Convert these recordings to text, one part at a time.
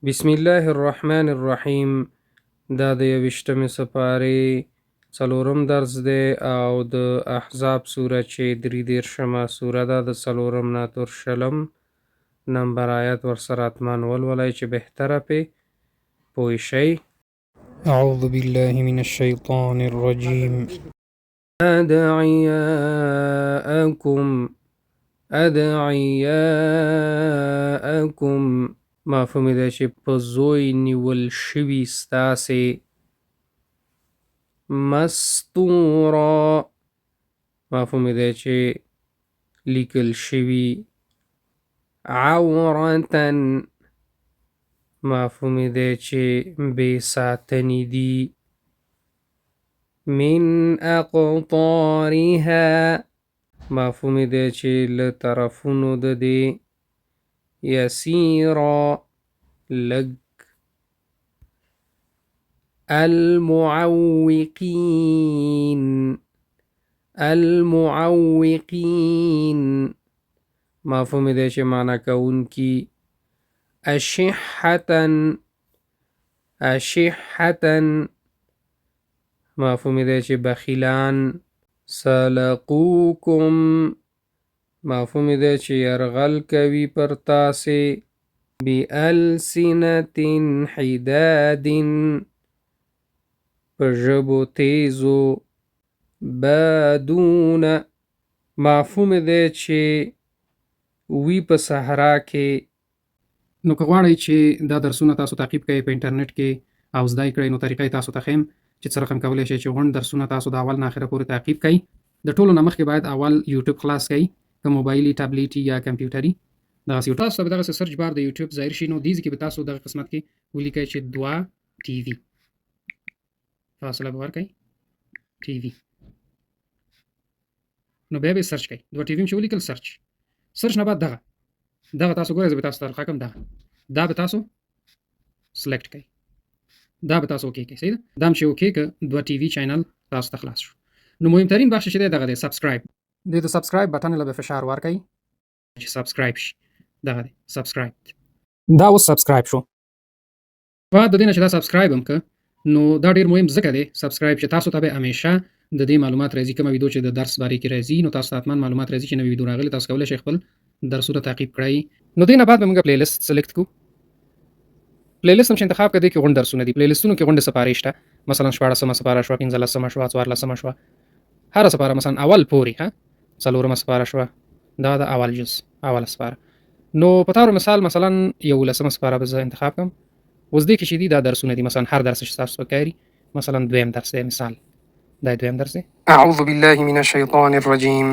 بسم الله الرحمن الرحیم. دا د 21مې سپارې څلورم درس دی او د احزاب سوره چې 33مه سوره ده د څلورم نه تر شلم نمبر آیت ورسره اتمان ولولئ چې بهتره پې پوه شئ. اعوذ بالله من الشیطان الرجیم. ادعیاءکم مفهوم دی چې په زوی نیول شوي ستاسې مستورا مفهوم دی چې لیکل شوي عورتن مفهوم دی چې بې ساتنې دي من اقطارها مفهوم دی چې له طرفونو د دې یسیرا لگ المعوقین مفهوم دی چې معنی کوونکي اشحتن مفهوم دی چې بخیلان سلقوکم مفهوم دی چې یرغل کوي پر تاسې بألسنة حداد په ژبو تیزو بادون مفهوم دی چې وی په صحرا کې. نو که غواړئ چې دا درسونه تاسو تعقیب کړئ په انټرنیټ کې او زده کړئ نو طریقه تاسو ته ښیم چې څه رقم کولی شئ چې غونډ درسونه تاسو د اول نه اخره پورې تعقیب کړئ. د ټولو نه مخکې باید اول یوټیوب خلاص کړئ، که موبایلي ټابلیټي یا کمپیوټري. دغسې تاسو ته به دغسې سرچ بار د یوټیوب ظاهر شي، نو دې ځای کې به تاسو دغه قسمت کې ولیکئ چې دوا ټي وي، فاصله به ورکئ ټي وي، نو بیا به سرچ کړئ. دوا ټي وي چې ولیکل سرچ نه بعد دغه تاسو ګورئ، زه به تاسو ته راښه کړم دا به تاسو سلیکټ کړئ، دا به تاسو اوکې کړئ. صحیح ده، دا هم چې اوکې که دوا ټي وي چینل تاسو ته خلاص شو. نو مهمترین بخش چې دی دغه دی سبسکرایب. د سبسکرایب بټن له به فشار ورکئ چې سبسکرایب شي. دغه دی سبسکرایب، دا اوس سبسکرایب شو. بعد د دې نه چې دا سبسکرایب هم که نو دا ډیر مهم ځکه دی سبسکرایب چې تاسو ته به همیشه د دې معلومات راځي، کومه ویډیو چې د درس باره کې راځي نو تاسو ته حتما معلومات راځي چې نوې ویډیو راغلې، تاسو کولی شئ خپل درسونه تعقیب کړئ. نو دې نه بعد به موږ پلی لیست سلیکټ کړو. پلی لیست هم چې انتخاب کړئ کې غونډ درسونه دي. پلی لیستونو کې غونډې سپارې شته، مثلا 14مه سپاره شوه، 15مه شوه، 14مه شوه، هره سپاره مثلا اول پورې څلورمه سپاره شوه، دا د اول جز اوله سپاره. نو په طور مثال مثلا 11مه سپاره به زه انتخاب کړم. اوس دې کې چې دي دا درسونه دي، مثلا هر درس چې تاسو ته کاري، مثلا دویم درس دی، مثال دا دویم درس دی. اعوذ بالله من الشیطان الرجیم.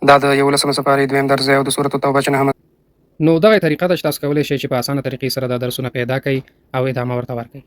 دا د 11مه سپارې دویم درس دی او د سورة التوبه چې 9مه. نو دغه طریقه ده چې تاسو کولی شئ چې په اسانه طریقې سره دا درسونه پیدا کړئ او ادامه ورته ورکړئ.